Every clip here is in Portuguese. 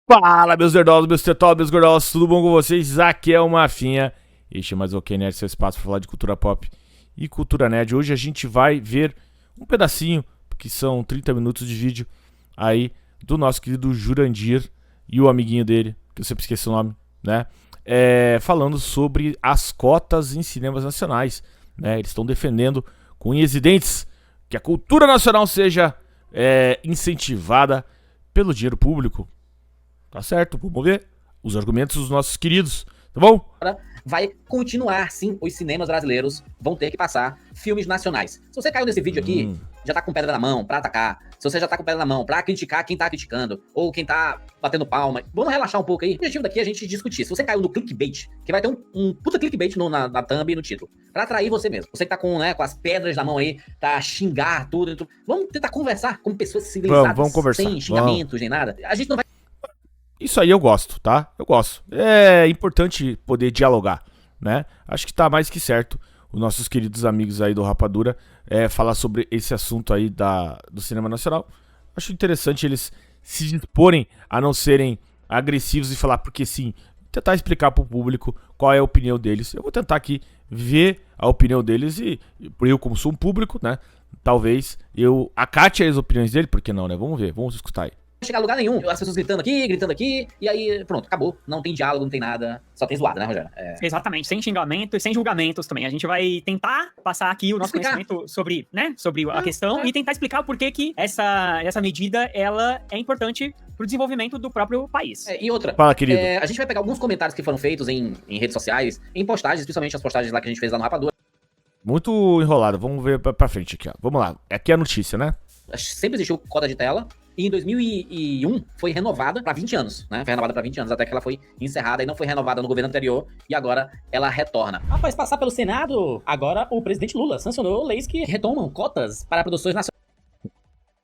Fala, meus nerdolas, meus tetolas, meus gordolas, tudo bom com vocês? Aqui é o Mafinha. Este é mais o OKNerd, seu espaço para falar de cultura pop e cultura nerd. Hoje a gente vai ver um pedacinho, que são 30 minutos de vídeo, aí do nosso querido Jurandir e o amiguinho dele, que eu sempre esqueci o nome, né? Falando sobre as cotas em cinemas nacionais, né? Eles estão defendendo com unhas e dentes que a cultura nacional seja incentivada pelo dinheiro público. Tá certo, vamos ver os argumentos dos nossos queridos, tá bom? Vai continuar, sim, os cinemas brasileiros vão ter que passar filmes nacionais. Se você caiu nesse vídeo aqui, já tá com pedra na mão pra atacar, se você já tá com pedra na mão pra criticar quem tá criticando, ou quem tá batendo palma, vamos relaxar um pouco aí. O objetivo daqui é a gente discutir. Se você caiu no clickbait, que vai ter um puta clickbait na thumb e no título, pra atrair você mesmo. Você que tá com as pedras na mão aí, tá a xingar tudo. Vamos tentar conversar com pessoas civilizadas, vamos conversar, sem xingamentos nem nada. A gente não vai. Isso aí eu gosto, tá? Eu gosto. É importante poder dialogar, né? Acho que tá mais que certo os nossos queridos amigos aí do Rapadura falar sobre esse assunto aí do cinema nacional. Acho interessante eles se disporem a não serem agressivos e falar, porque sim, tentar explicar pro público qual é a opinião deles. Eu vou tentar aqui ver a opinião deles e eu, como sou um público, né? Talvez eu acate as opiniões dele, por que não, né? Vamos ver, vamos escutar aí. Chegar a lugar nenhum. As pessoas gritando aqui, e aí pronto, acabou. Não tem diálogo, não tem nada. Só tem zoada, né, Rogério? Exatamente, sem xingamento e sem julgamentos também. A gente vai tentar passar aqui o nosso conhecimento sobre, né, sobre a questão e tentar explicar o porquê que essa medida ela é importante pro desenvolvimento do próprio país. E outra, fala, querido. A gente vai pegar alguns comentários que foram feitos em redes sociais, em postagens, principalmente as postagens lá que a gente fez lá no Rapadura. Muito enrolado, vamos ver pra frente aqui, ó. Vamos lá, aqui é a notícia, né? Sempre existiu cota de tela. E em 2001 foi renovada para 20 anos, né? Foi renovada para 20 anos, até que ela foi encerrada e não foi renovada no governo anterior, e agora ela retorna. Após passar pelo Senado, agora o presidente Lula sancionou leis que retomam cotas para produções nacionais.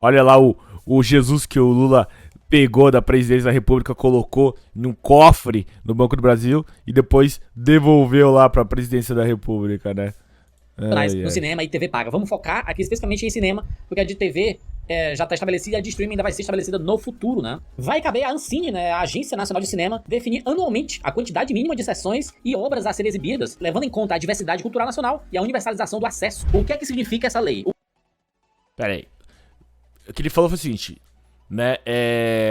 Olha lá o Jesus que o Lula pegou da presidência da República, colocou num cofre no Banco do Brasil e depois devolveu lá pra presidência da República, né? No cinema e TV paga. Vamos focar aqui especificamente em cinema, porque a de TV já está estabelecida e a de streaming ainda vai ser estabelecida no futuro, né? Vai caber à Ancine, né, a Agência Nacional de Cinema, definir anualmente a quantidade mínima de sessões e obras a serem exibidas, levando em conta a diversidade cultural nacional e a universalização do acesso. O que é que significa essa lei? Pera aí. O que ele falou foi o seguinte, né?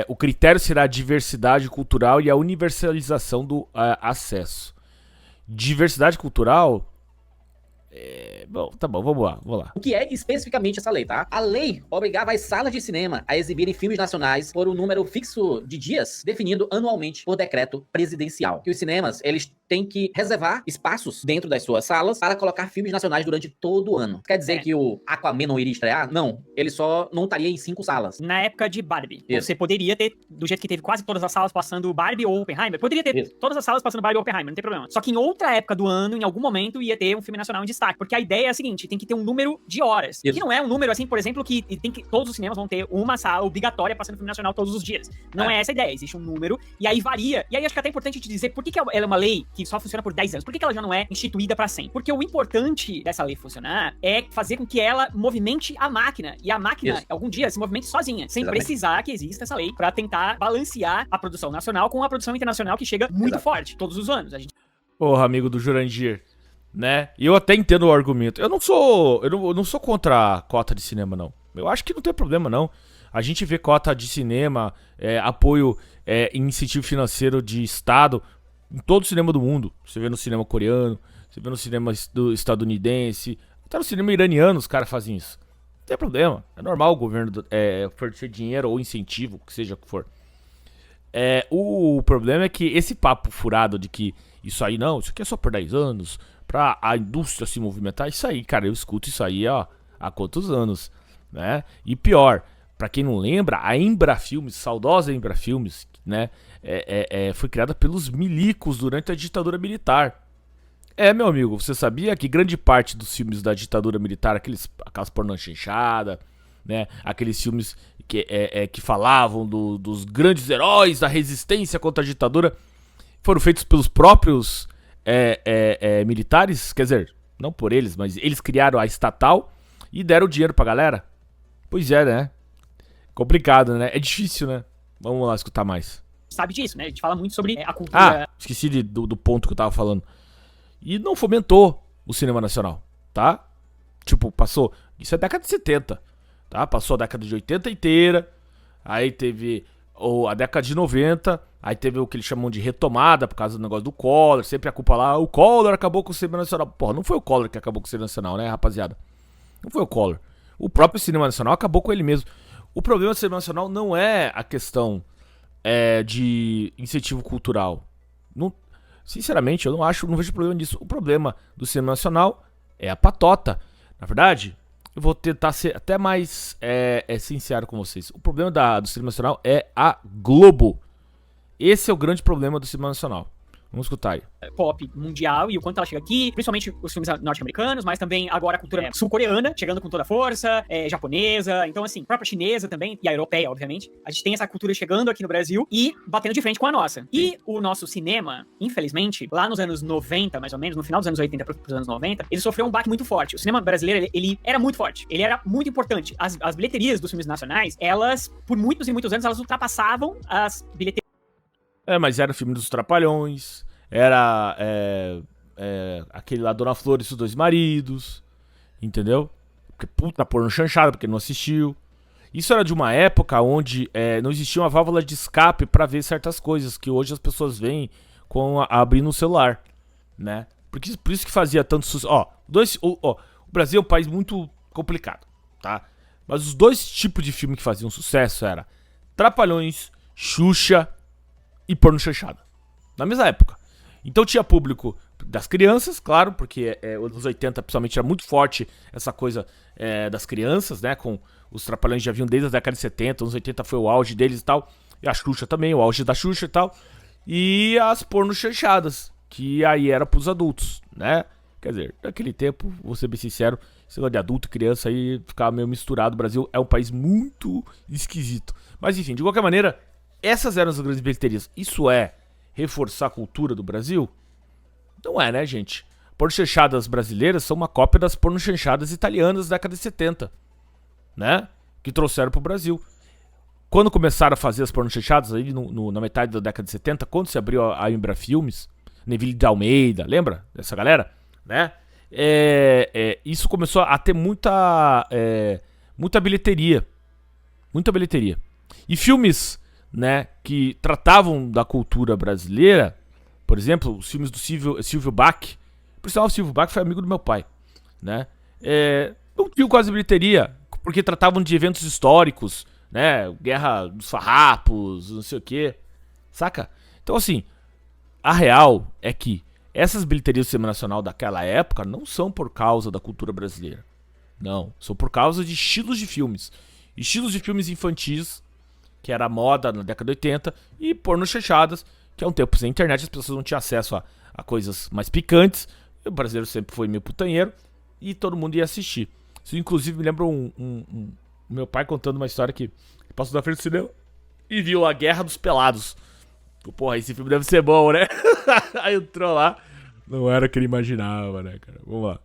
O critério será a diversidade cultural e a universalização do acesso. Diversidade cultural... Bom, tá bom, vamos lá. O que é especificamente essa lei, tá? A lei obrigava as salas de cinema a exibirem filmes nacionais por um número fixo de dias, definido anualmente por decreto presidencial. Que os cinemas, eles têm que reservar espaços dentro das suas salas para colocar filmes nacionais durante todo o ano. Quer dizer que o Aquaman não iria estrear? Não. Ele só não estaria em 5 salas. Na época de Barbie, Isso. Você poderia ter, do jeito que teve quase todas as salas passando Barbie ou Oppenheimer, poderia ter todas as salas passando Barbie ou Oppenheimer, não tem problema. Só que em outra época do ano, em algum momento, ia ter um filme nacional em destaque. Porque a ideia é a seguinte, tem que ter um número de horas. Isso. Que não é um número assim, por exemplo, que todos os cinemas vão ter uma sala obrigatória passando filme nacional todos os dias. Não é essa a ideia, existe um número, e aí varia. E aí acho que é até importante te dizer por que ela é uma lei que só funciona por 10 anos. Por que ela já não é instituída pra sempre? Porque o importante dessa lei funcionar é fazer com que ela movimente a máquina. E a máquina, algum dia, se movimente sozinha. Sem precisar que exista essa lei pra tentar balancear a produção nacional com a produção internacional que chega muito forte todos os anos. Porra, amigo do Jurandir, né? E eu até entendo o argumento. Eu não sou contra a cota de cinema, não. Eu acho que não tem problema, não. A gente vê cota de cinema, apoio em incentivo financeiro de Estado em todo o cinema do mundo. Você vê no cinema coreano, você vê no cinema estadunidense, até no cinema iraniano os caras fazem isso. Não tem problema. É normal o governo oferecer dinheiro ou incentivo, o que seja o que for. O problema é que esse papo furado de que isso aí não, isso aqui é só por 10 anos, pra a indústria se movimentar, isso aí, cara, eu escuto isso aí há quantos anos, né? E pior, pra quem não lembra, a Embrafilmes, saudosa Embrafilmes, né, foi criada pelos milicos durante a ditadura militar. Meu amigo, você sabia que grande parte dos filmes da ditadura militar, aquelas pornô chanchada, né, aqueles filmes que falavam dos grandes heróis da resistência contra a ditadura, foram feitos pelos próprios militares, quer dizer, não por eles, mas eles criaram a estatal e deram dinheiro pra galera. Pois é, né? Complicado, né? É difícil, né? Vamos lá escutar mais. sabe disso, né? A gente fala muito sobre a cultura... Esqueci do ponto que eu tava falando. E não fomentou o cinema nacional, tá? Tipo, passou... Isso é década de 70, tá? Passou a década de 80 inteira, aí teve a década de 90, aí teve o que eles chamam de retomada por causa do negócio do Collor, sempre a culpa lá, o Collor acabou com o cinema nacional. Porra, não foi o Collor que acabou com o cinema nacional, né, rapaziada? Não foi o Collor. O próprio cinema nacional acabou com ele mesmo. O problema do cinema nacional não é a questão de incentivo cultural. Não, sinceramente, eu não vejo problema nisso. O problema do cinema nacional é a patota. Na verdade, eu vou tentar ser até mais sincero com vocês. O problema do cinema nacional é a Globo. Esse é o grande problema do cinema nacional. Vamos escutar aí. Pop mundial e o quanto ela chega aqui, principalmente os filmes norte-americanos, mas também agora a cultura sul-coreana, chegando com toda a força, japonesa, então assim, própria chinesa também, e a europeia, obviamente. A gente tem essa cultura chegando aqui no Brasil e batendo de frente com a nossa. E o nosso cinema, infelizmente, lá nos anos 90, mais ou menos, no final dos anos 80 para os anos 90, ele sofreu um baque muito forte. O cinema brasileiro, ele era muito forte, ele era muito importante. As bilheterias dos filmes nacionais, elas, por muitos e muitos anos, elas ultrapassavam as bilheterias. Mas era o filme dos Trapalhões, era aquele lá, Dona Flor e seus dois maridos, entendeu? Porque puta porno chanchada, porque não assistiu. Isso era de uma época onde não existia uma válvula de escape pra ver certas coisas, que hoje as pessoas veem abrindo o celular, né? Por isso que fazia tanto sucesso. O Brasil é um país muito complicado, tá? Mas os dois tipos de filme que faziam sucesso era Trapalhões, Xuxa e porno chanchada. Na mesma época. Então tinha público das crianças, claro, porque os anos 80 principalmente era muito forte essa coisa das crianças, né? Com os Trapalhões já vinham desde a década de 70, anos 80 foi o auge deles e tal. E a Xuxa também, o auge da Xuxa e tal. E as porno chanchadas, que aí era pros adultos, né? Quer dizer, naquele tempo, vou ser bem sincero, esse negócio de adulto e criança aí ficava meio misturado. O Brasil é um país muito esquisito. Mas enfim, de qualquer maneira, essas eram as grandes bilheterias. Isso é reforçar a cultura do Brasil? Não é, né, gente? Pornochanchadas brasileiras são uma cópia das pornochanchadas italianas da década de 70, né? Que trouxeram pro Brasil. Quando começaram a fazer as pornochanchadas aí na metade da década de 70, quando se abriu a Embra Filmes, Neville de Almeida, lembra dessa galera? Né? Isso começou a ter muita bilheteria. Muita bilheteria. E filmes, né, que tratavam da cultura brasileira, por exemplo, os filmes do Silvio Bach. Por sinal, o Silvio Bach foi amigo do meu pai, né? Não tinham quase bilheteria, porque tratavam de eventos históricos, né? Guerra dos Farrapos, não sei o que, saca? Então, assim, a real é que essas bilheterias do cinema nacional daquela época não são por causa da cultura brasileira. Não, são por causa de estilos de filmes. Estilos de filmes infantis, que era a moda na década de 80, e porno chanchadas, que é um tempo sem internet, as pessoas não tinham acesso a coisas mais picantes. O brasileiro sempre foi meio putanheiro, e todo mundo ia assistir. Isso inclusive me lembra meu pai contando uma história que passou na frente do cinema e viu A Guerra dos Pelados. Porra, esse filme deve ser bom, né? Aí entrou lá, não era o que ele imaginava, né, cara? Vamos lá.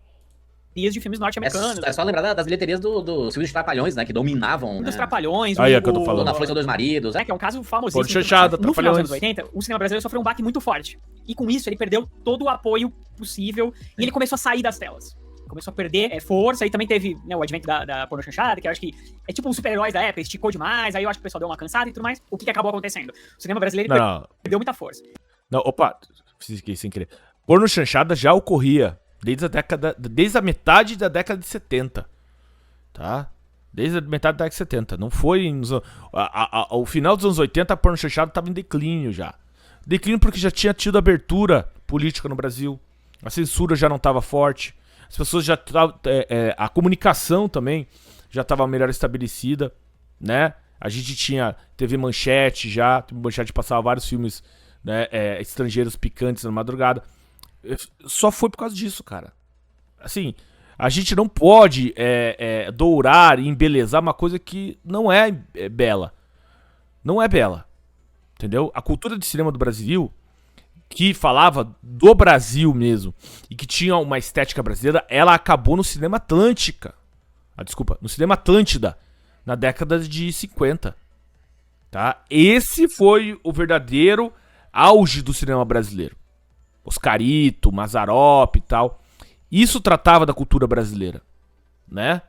De filmes norte-americanos. É só lembrar das bilheterias dos filmes de Trapalhões, né? Que dominavam. Dos Trapalhões. Aí é que eu tô falando. Dona Flor e seus dois maridos. Que é um caso famosíssimo. Porno chanchada, no final dos anos Trapalhões. 80, o cinema brasileiro sofreu um baque muito forte. E com isso, ele perdeu todo o apoio possível. E ele começou a sair das telas. Começou a perder força. E também teve, né, o advento da porno chanchada, que eu acho que é tipo os super-heróis da época, esticou demais. Aí eu acho que o pessoal deu uma cansada e tudo mais. O que acabou acontecendo? O cinema brasileiro perdeu muita força. Não, opa, fiz sem querer. Porno chanchada já ocorria desde a metade da década de 70, tá? Desde a metade da década de 70. Não foi ao final dos anos 80 a porno chanchada estava em declínio já. Declínio porque já tinha tido abertura política no Brasil. A censura já não estava forte. As pessoas já a comunicação também já estava melhor estabelecida, né? A gente tinha TV Manchete já, TV Manchete passava vários filmes, né, estrangeiros picantes na madrugada. Só foi por causa disso, cara. Assim, a gente não pode dourar e embelezar uma coisa que não é bela. Não é bela. Entendeu? A cultura de cinema do Brasil, que falava do Brasil mesmo, e que tinha uma estética brasileira, ela acabou no cinema no cinema Atlântida, na década de 50. tá? Esse foi o verdadeiro auge do cinema brasileiro. Oscarito, Mazzaropi e tal. Isso tratava da cultura brasileira, né?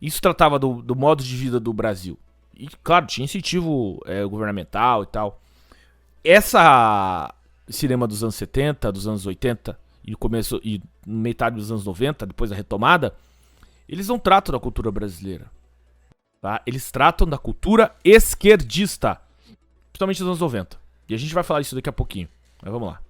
Isso tratava do modo de vida do Brasil. E, claro, tinha incentivo governamental e tal. Essa cinema dos anos 70, dos anos 80 e começo e metade dos anos 90, depois da retomada, eles não tratam da cultura brasileira, tá? Eles tratam da cultura esquerdista, principalmente nos anos 90. E a gente vai falar isso daqui a pouquinho. Mas vamos lá.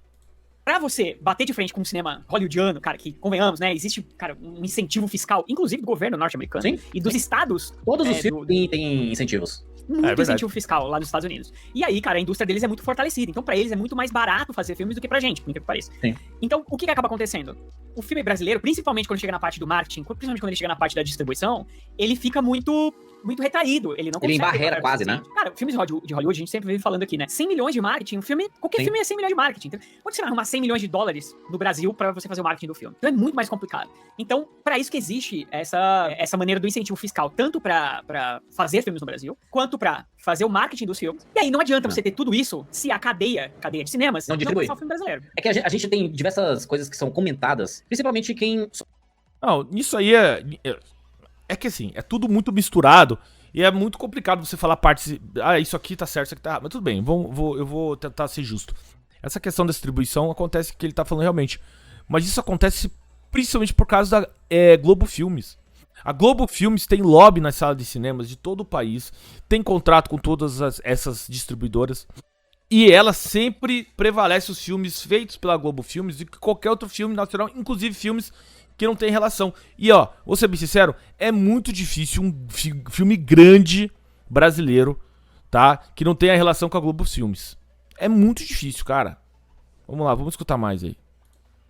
Pra você bater de frente com um cinema hollywoodiano, cara, que, convenhamos, né, existe, cara, um incentivo fiscal, inclusive do governo norte-americano. Sim, e dos estados. Todos os filmes têm incentivos. Muito incentivo fiscal lá nos Estados Unidos. E aí, cara, a indústria deles é muito fortalecida. Então, pra eles é muito mais barato fazer filmes do que pra gente, por incrível que pareça. Sim. Então, o que acaba acontecendo? O filme brasileiro, principalmente quando chega na parte do marketing, principalmente quando ele chega na parte da distribuição, ele fica muito retraído. Ele não consegue. Ele embarreira quase, né? Cara, filmes de Hollywood, a gente sempre vive falando aqui, né? 100 milhões de marketing, qualquer filme é 100 milhões de marketing. Então, onde você vai arrumar 100 milhões de dólares no Brasil pra você fazer o marketing do filme? Então é muito mais complicado. Então, pra isso que existe essa maneira do incentivo fiscal, tanto pra fazer filmes no Brasil, quanto pra fazer o marketing dos filmes. E aí não adianta você ter tudo isso se a cadeia de cinemas não distribui. Não o filme brasileiro. É que a gente tem diversas coisas que são comentadas, principalmente quem... Não, isso aí é que assim, é tudo muito misturado e é muito complicado você falar partes... Ah, isso aqui tá certo, isso aqui tá errado. Mas tudo bem, eu vou tentar ser justo. Essa questão da distribuição acontece que ele tá falando realmente. Mas isso acontece principalmente por causa da Globo Filmes. A Globo Filmes tem lobby nas salas de cinemas de todo o país, tem contrato com todas essas distribuidoras, e ela sempre prevalece os filmes feitos pela Globo Filmes do que qualquer outro filme nacional, inclusive filmes que não tem relação. E ó, vou ser bem sincero, é muito difícil um filme grande brasileiro, tá, que não tenha relação com a Globo Filmes. É muito difícil, cara. Vamos lá, vamos escutar mais aí.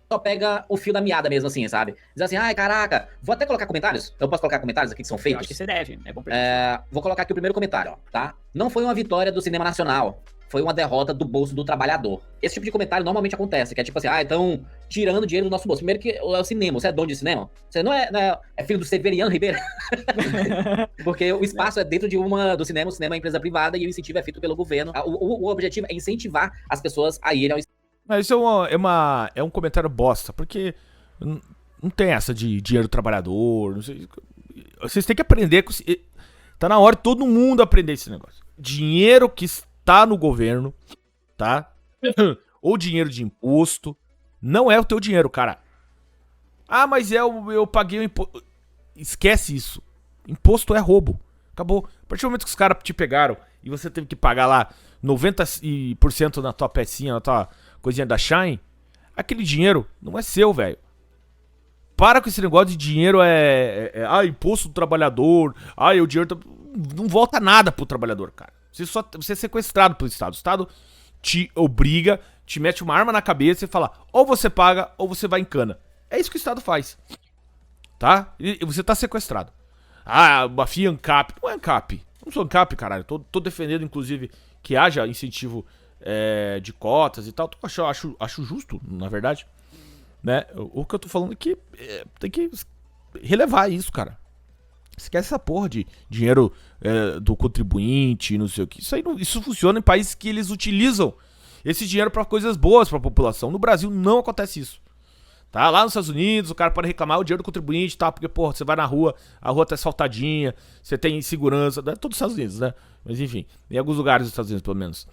Só pega o fio da meada mesmo, assim, sabe? Diz assim, ai, caraca, vou até colocar comentários. Eu posso colocar comentários aqui que são Eu feitos? acho que você deve, é bom pra Vou colocar aqui o primeiro comentário, ó, tá? Não foi uma vitória do cinema nacional, foi uma derrota do bolso do trabalhador. Esse tipo de comentário normalmente acontece, que é tipo assim, então tirando dinheiro do nosso bolso. Primeiro que é o cinema, você é dono de cinema? Você não é filho do Severiano Ribeiro? Porque o espaço é dentro do cinema, o cinema é empresa privada e o incentivo é feito pelo governo. O objetivo é incentivar as pessoas a irem ao cinema. Mas isso é um comentário bosta, porque não tem essa de dinheiro do trabalhador, não sei. Vocês têm que aprender, tá na hora de todo mundo aprender esse negócio. Dinheiro que está no governo, tá? Ou dinheiro de imposto, não é o teu dinheiro, cara. Ah, mas eu paguei o imposto. Esquece isso. Imposto é roubo. Acabou. A partir do momento que os caras te pegaram e você teve que pagar lá 90% na tua pecinha, na tua coisinha da Shine, aquele dinheiro não é seu, velho. Para com esse negócio de dinheiro imposto do trabalhador, o dinheiro não volta nada pro trabalhador, cara. Você é sequestrado pelo Estado. O Estado te obriga, te mete uma arma na cabeça e fala, ou você paga ou você vai em cana. É isso que o Estado faz. Tá? E você tá sequestrado. Uma FIA ANCAP. Não é ANCAP. Não sou ANCAP, caralho. Tô defendendo, inclusive, que haja incentivo de cotas e tal. Acho justo, na verdade. Né? O que eu tô falando é que tem que relevar isso, cara. Esquece essa porra de dinheiro do contribuinte, não sei o que. Isso funciona em países que eles utilizam esse dinheiro pra coisas boas pra população. No Brasil não acontece isso. Tá? Lá nos Estados Unidos, o cara pode reclamar o dinheiro do contribuinte, tá? Porque, porra, você vai na rua, a rua tá asfaltadinha, você tem segurança, né? Todos os Estados Unidos, né? Mas enfim, em alguns lugares dos Estados Unidos, pelo menos.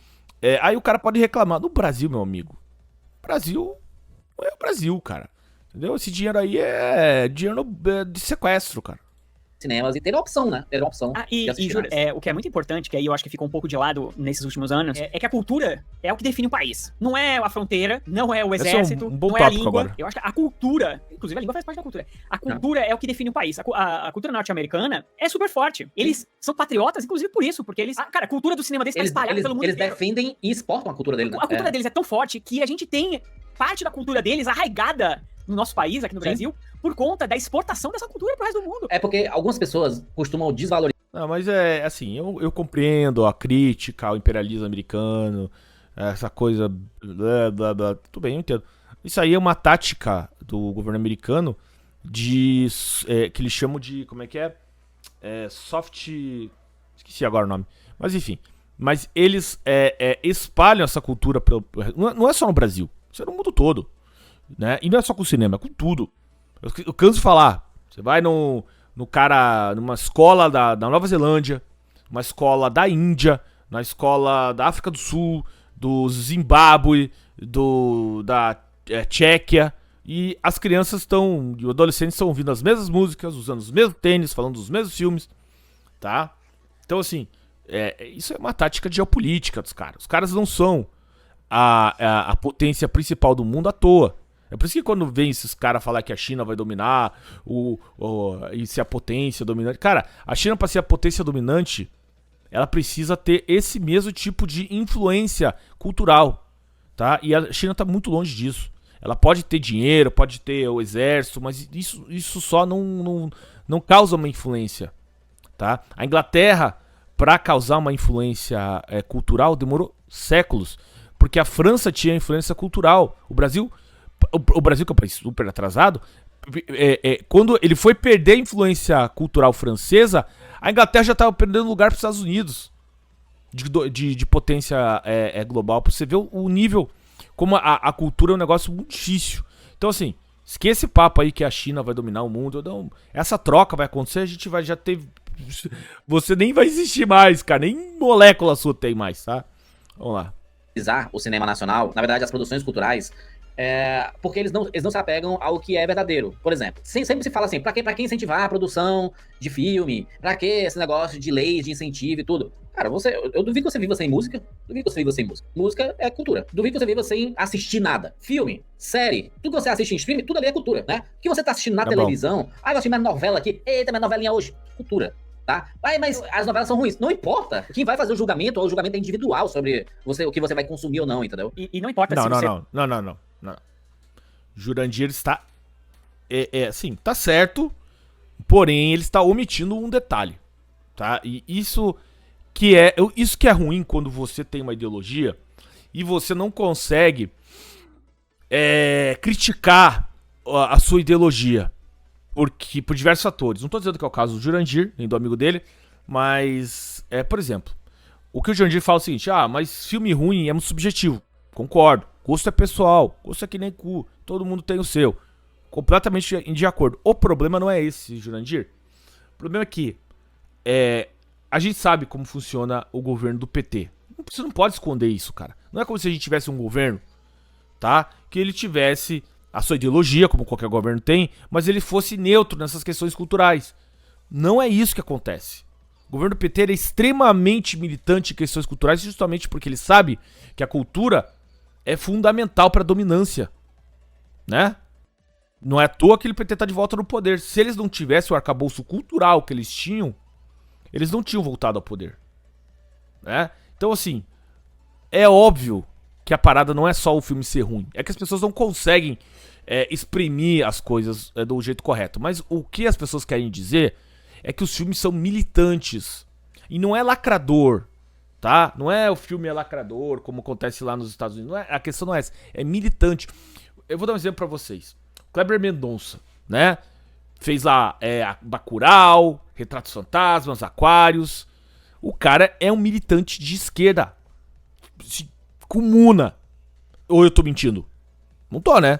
Aí o cara pode reclamar. No Brasil, meu amigo, Brasil não é o Brasil, cara. Entendeu? Esse dinheiro aí é dinheiro de sequestro, cara. Cinemas e ter opção, né? Ter uma opção. Júlio, o que é muito importante, que aí eu acho que ficou um pouco de lado nesses últimos anos, é que a cultura é o que define o país. Não é a fronteira, não é o exército, um bom não é a língua. Agora. Eu acho que a cultura, inclusive a língua faz parte da cultura. A cultura é o que define o país. A cultura norte-americana é super forte. Eles são patriotas, inclusive por isso, porque eles... Cara, a cultura do cinema deles tá espalhada pelo mundo inteiro. Eles defendem e exportam a cultura deles, né? A cultura deles é tão forte que a gente tem parte da cultura deles arraigada no nosso país, aqui no Brasil, por conta da exportação dessa cultura pro resto do mundo. É porque algumas pessoas costumam desvalorizar. Não, mas assim, eu compreendo a crítica ao imperialismo americano, essa coisa, blá, blá, blá, tudo bem, eu entendo. Isso aí é uma tática do governo americano que eles chamam de, como é que é? Soft... Esqueci agora o nome. Mas enfim, mas eles espalham essa cultura não é só no Brasil, isso é no mundo todo, né? E não é só com o cinema, é com tudo. Eu canso de falar, você vai numa escola da Nova Zelândia, uma escola da Índia, na escola da África do Sul, do Zimbábue, da Tchequia, e as crianças e os adolescentes estão ouvindo as mesmas músicas, usando os mesmos tênis, falando dos mesmos filmes, tá? Então, assim, isso é uma tática de geopolítica dos caras. Os caras não são a potência principal do mundo à toa. É por isso que quando vem esses caras falar que a China vai dominar e ser a potência dominante... Cara, a China, pra ser a potência dominante, ela precisa ter esse mesmo tipo de influência cultural, tá? E a China tá muito longe disso. Ela pode ter dinheiro, pode ter o exército, mas isso só não causa uma influência, tá? A Inglaterra, para causar uma influência cultural, demorou séculos, porque a França tinha influência cultural. O Brasil, que é um país super atrasado, quando ele foi perder a influência cultural francesa, a Inglaterra já estava perdendo lugar para os Estados Unidos de potência global. Para você ver o nível, como a cultura é um negócio muito difícil. Então, assim, esquece esse papo aí que a China vai dominar o mundo. Não, essa troca vai acontecer, a gente vai já ter... Você nem vai existir mais, cara. Nem molécula sua tem mais, tá? Vamos lá. O cinema nacional, na verdade, as produções culturais, porque eles não se apegam ao que é verdadeiro. Por exemplo, sempre se fala assim, pra que incentivar a produção de filme? Pra que esse negócio de leis, de incentivo e tudo? Cara, eu duvido que você viva sem música. Duvido que você viva sem música. Música é cultura. Duvido que você viva sem assistir nada. Filme, série, tudo que você assiste em streaming, tudo ali é cultura, né? O que você tá assistindo na televisão, eu assisti minha novela aqui, eita, minha novelinha hoje, cultura. Tá? Mas as novelas são ruins. Não importa. Quem vai fazer o julgamento é individual sobre o que você vai consumir ou não, entendeu? E não importa não, se não, você... Não. Jurandir está... sim, tá certo, porém ele está omitindo um detalhe, tá? E isso que é ruim quando você tem uma ideologia e você não consegue criticar a sua ideologia. Por diversos fatores. Não tô dizendo que é o caso do Jurandir, nem do amigo dele, mas, por exemplo, o que o Jurandir fala é o seguinte, mas filme ruim é muito subjetivo. Concordo. Gosto é pessoal. Gosto é que nem cu. Todo mundo tem o seu. Completamente de acordo. O problema não é esse, Jurandir. O problema é que a gente sabe como funciona o governo do PT. Você não pode esconder isso, cara. Não é como se a gente tivesse um governo, tá? Que ele tivesse a sua ideologia, como qualquer governo tem, mas ele fosse neutro nessas questões culturais. Não é isso que acontece. O governo do PT é extremamente militante em questões culturais, justamente porque ele sabe que a cultura é fundamental para a dominância, né? Não é à toa que o PT tá de volta no poder. Se eles não tivessem o arcabouço cultural que eles tinham, eles não tinham voltado ao poder, né? Então, assim, é óbvio que a parada não é só o filme ser ruim. É que as pessoas não conseguem exprimir as coisas do jeito correto. Mas o que as pessoas querem dizer é que os filmes são militantes. E não é lacrador, tá? Não é o filme lacrador, como acontece lá nos Estados Unidos. A questão não é essa. É militante. Eu vou dar um exemplo pra vocês. Kleber Mendonça, né? Fez lá Bacurau, Retratos Fantasmas, Aquários. O cara é um militante de esquerda. Comuna. Ou eu tô mentindo? Não tô, né?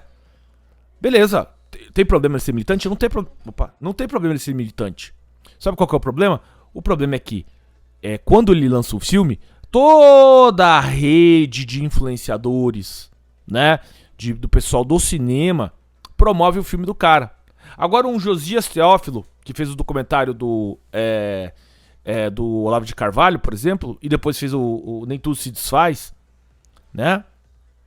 Beleza. Tem problema ele ser militante? Não tem problema ele ser militante. Sabe qual que é o problema? O problema é que quando ele lança um filme, toda a rede de influenciadores, né? Do pessoal do cinema promove o filme do cara. Agora um Josias Teófilo, que fez o documentário do Olavo de Carvalho, por exemplo, e depois fez o Nem Tudo Se Desfaz, né?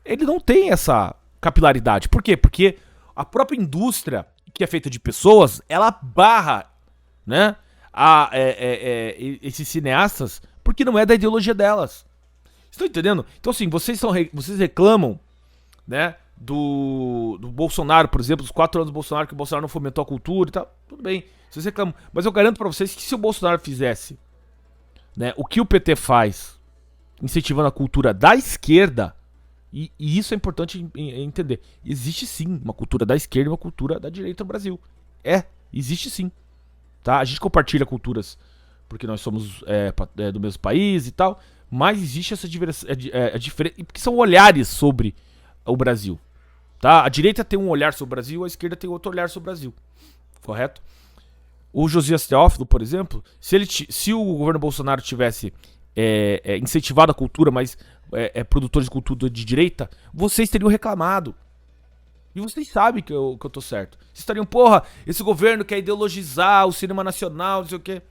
Ele não tem essa capilaridade. Por quê? Porque a própria indústria, que é feita de pessoas, ela barra, né, esses cineastas, porque não é da ideologia delas. Estão entendendo? Então, assim, vocês reclamam, né, do Bolsonaro, por exemplo, os 4 anos do Bolsonaro, que o Bolsonaro não fomentou a cultura e tal. Tudo bem, vocês reclamam. Mas eu garanto pra vocês que se o Bolsonaro fizesse, né, o que o PT faz, incentivando a cultura da esquerda, e isso é importante entender, existe sim uma cultura da esquerda e uma cultura da direita no Brasil. Existe sim, tá? A gente compartilha culturas porque nós somos do mesmo país e tal, mais existe essa diferença, porque são olhares sobre o Brasil, tá? A direita tem um olhar sobre o Brasil, a esquerda tem outro olhar sobre o Brasil, correto? O Josias Teófilo, por exemplo, se o governo Bolsonaro tivesse incentivado a cultura, mas produtores de cultura de direita, vocês teriam reclamado. E vocês sabem que eu tô certo. Vocês estariam, porra, esse governo quer ideologizar o cinema nacional, não sei o quê.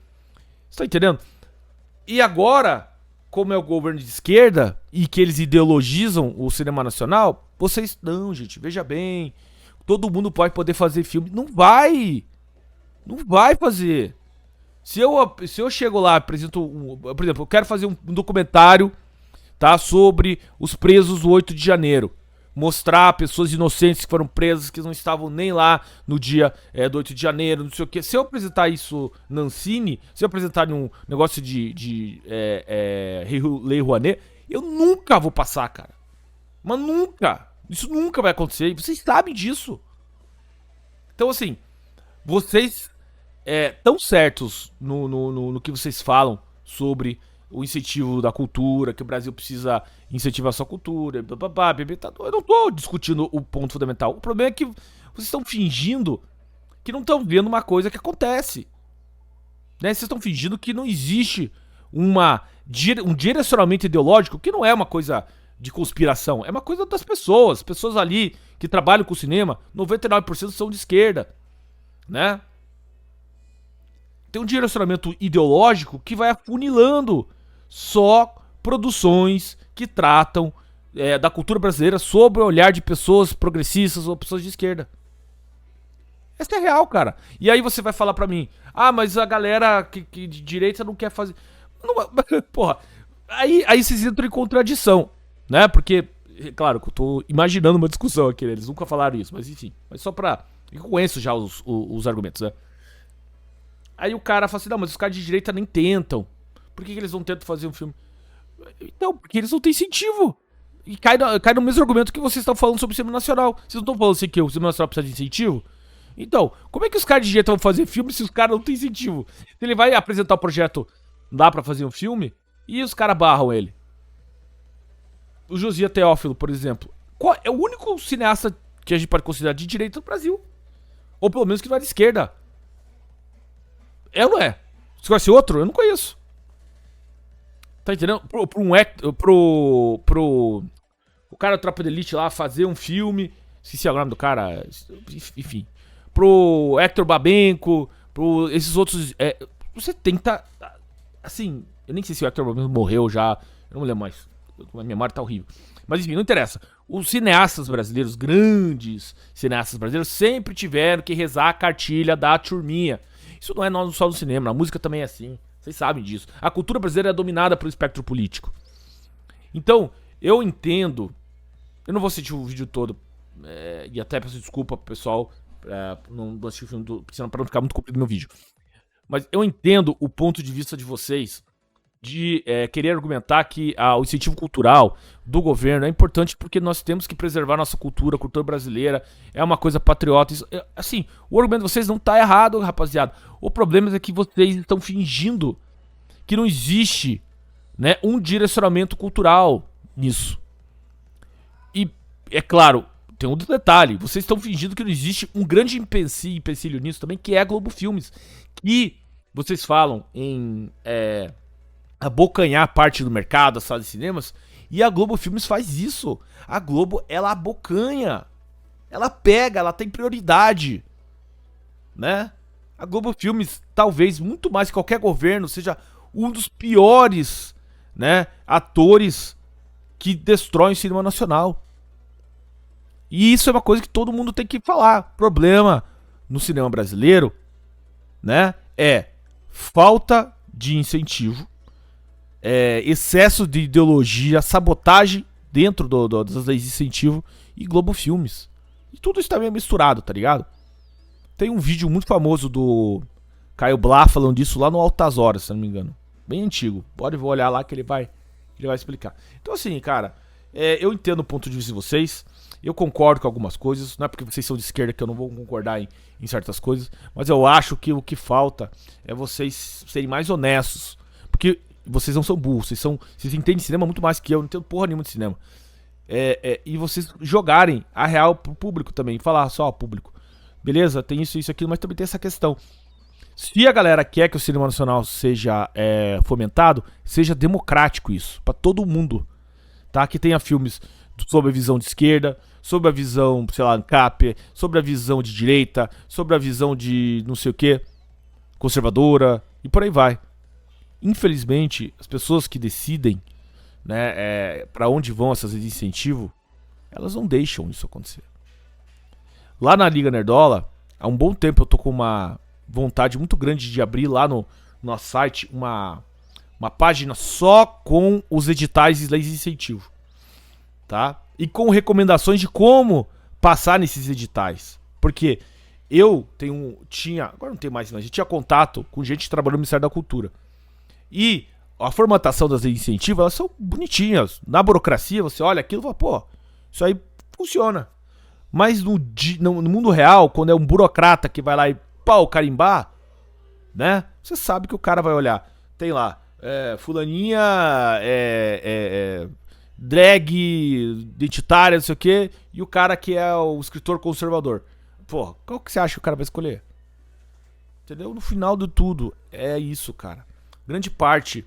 Você tá entendendo? E agora, como é o governo de esquerda e que eles ideologizam o cinema nacional, vocês, não, gente, veja bem, todo mundo pode poder fazer filme. Não vai! Não vai fazer. Se eu chego lá e apresento, por exemplo, eu quero fazer um documentário, tá, sobre os presos do 8 de janeiro. Mostrar pessoas inocentes que foram presas, que não estavam nem lá no dia do 8 de janeiro, não sei o que. Se eu apresentar isso na Ancine, se eu apresentar num negócio de Lei Rouanet, eu nunca vou passar, cara. Mas nunca. Isso nunca vai acontecer. E vocês sabem disso. Então, assim, vocês tão certos no que vocês falam sobre o incentivo da cultura, que o Brasil precisa incentivar a sua cultura, eu não tô discutindo o ponto fundamental. O problema é que vocês estão fingindo que não estão vendo uma coisa que acontece, né? Vocês estão fingindo que não existe um direcionamento ideológico, que não é uma coisa de conspiração, é uma coisa das pessoas. Pessoas ali que trabalham com cinema, 99% são de esquerda, né? Tem um direcionamento ideológico que vai afunilando só produções que tratam da cultura brasileira sob o olhar de pessoas progressistas ou pessoas de esquerda. Essa é real, cara. E aí você vai falar pra mim, mas a galera que de direita não quer fazer... Não, porra, aí vocês entram em contradição, né? Porque, claro, que eu tô imaginando uma discussão aqui, né? Eles nunca falaram isso, mas enfim. Mas só pra... Eu conheço já os argumentos, né? Aí o cara fala assim, não, mas os caras de direita nem tentam. Por que eles não tentam fazer um filme? Então, porque eles não têm incentivo. E cai no mesmo argumento que vocês estão falando sobre o cinema nacional. Vocês não estão falando assim que o cinema nacional precisa de incentivo? Então, como é que os caras de direita vão fazer filme se os caras não têm incentivo? Ele vai apresentar o projeto, dá pra fazer um filme, e os caras barram ele. O Josias Teófilo, por exemplo, é o único cineasta que a gente pode considerar de direita no Brasil. Ou pelo menos que não é de esquerda. É ou não é? Você conhece outro? Eu não conheço. Tá entendendo? O cara da Tropa de Elite lá fazer um filme. Esqueci o nome do cara. Enfim. Pro Hector Babenco. Pro esses outros. Você tenta. Assim. Eu nem sei se o Hector Babenco morreu já. Eu não me lembro mais. A memória tá horrível. Mas enfim, não interessa. Os cineastas brasileiros, grandes cineastas brasileiros, sempre tiveram que rezar a cartilha da turminha. Isso não é só no cinema, na música também é assim. Vocês sabem disso. A cultura brasileira é dominada pelo espectro político. Então, eu entendo. Eu não vou assistir o vídeo todo. E até peço desculpa pro pessoal. Não assistir o filme pra não ficar muito comprido no meu vídeo. Mas eu entendo o ponto de vista de vocês de querer argumentar que o incentivo cultural do governo é importante porque nós temos que preservar nossa cultura, a cultura brasileira é uma coisa patriota. Assim, o argumento de vocês não tá errado, rapaziada. O problema é que vocês estão fingindo que não existe, né, um direcionamento cultural nisso. E, é claro, tem um detalhe, vocês estão fingindo que não existe um grande empecilho nisso também, que é a Globo Filmes, que vocês falam em abocanhar parte do mercado, as salas de cinemas, e a Globo Filmes faz isso. A Globo, ela abocanha, ela pega, ela tem prioridade, né? A Globo Filmes, talvez muito mais que qualquer governo, seja um dos piores, né, atores que destroem o cinema nacional. E isso é uma coisa que todo mundo tem que falar. Problema no cinema brasileiro, né, é falta de incentivo, excesso de ideologia, sabotagem dentro das leis de incentivo e Globo Filmes. E tudo isso tá meio misturado, tá ligado? Tem um vídeo muito famoso do Caio Blá falando disso lá no Altas Horas, se não me engano. Bem antigo. Pode olhar lá que ele vai explicar. Então assim, cara, eu entendo o ponto de vista de vocês. Eu concordo com algumas coisas. Não é porque vocês são de esquerda que eu não vou concordar em certas coisas. Mas eu acho que o que falta é vocês serem mais honestos. Porque vocês não são burros, vocês entendem cinema muito mais que eu não entendo porra nenhuma de cinema. E vocês jogarem a real pro público também, falar só, público, beleza, tem isso, aquilo, mas também tem essa questão. Se a galera quer que o cinema nacional seja fomentado, seja democrático isso, pra todo mundo, tá? Que tenha filmes sobre a visão de esquerda, sobre a visão, sei lá, ANCAP, sobre a visão de direita, sobre a visão de não sei o que, conservadora, e por aí vai. Infelizmente, as pessoas que decidem, né, para onde vão essas redes de incentivo, elas não deixam isso acontecer. Lá na Liga Nerdola, há um bom tempo eu tô com uma vontade muito grande de abrir lá no nosso site uma página só com os editais e leis de incentivo, tá? E com recomendações de como passar nesses editais. Porque eu tinha, agora não tem mais, mas a gente tinha contato com gente que trabalhou no Ministério da Cultura. E a formatação das leis de incentivo, elas são bonitinhas. Na burocracia, você olha aquilo e fala, pô, isso aí funciona. Mas no mundo real, quando é um burocrata que vai lá e pau, carimbar, né? Você sabe que o cara vai olhar. Tem lá, fulaninha, drag, identitária, não sei o quê, e o cara que é o escritor conservador. Pô, qual que você acha que o cara vai escolher? Entendeu? No final de tudo, é isso, cara. Grande parte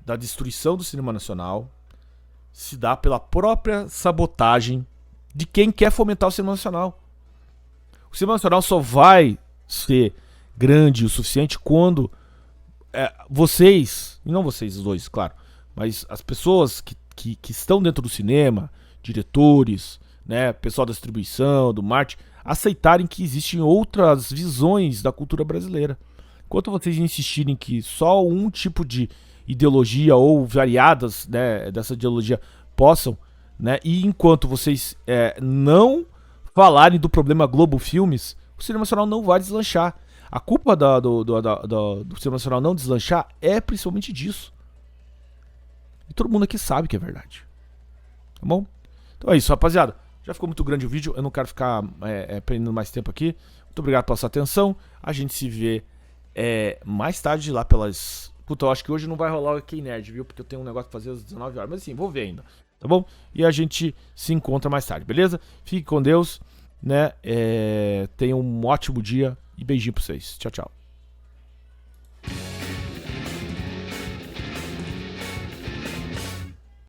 da destruição do cinema nacional se dá pela própria sabotagem de quem quer fomentar o cinema nacional. O cinema nacional só vai ser grande o suficiente quando vocês, e não vocês dois, claro, mas as pessoas que estão dentro do cinema, diretores, né, pessoal da distribuição, do marketing, aceitarem que existem outras visões da cultura brasileira. Enquanto vocês insistirem que só um tipo de ideologia ou variadas, né, dessa ideologia possam, né, e enquanto vocês não falarem do problema Globo Filmes, o cinema nacional não vai deslanchar. A culpa do cinema nacional não deslanchar é principalmente disso. E todo mundo aqui sabe que é verdade. Tá bom? Então é isso, rapaziada. Já ficou muito grande o vídeo, eu não quero ficar prendendo mais tempo aqui. Muito obrigado pela sua atenção. A gente se vê mais tarde lá pelas... Puta, eu acho que hoje não vai rolar o K-Nerd, viu? Porque eu tenho um negócio pra fazer às 19 horas. Mas assim, vou ver ainda. Tá bom? E a gente se encontra mais tarde, beleza? Fique com Deus, né? Tenha um ótimo dia e beijinho pra vocês. Tchau, tchau.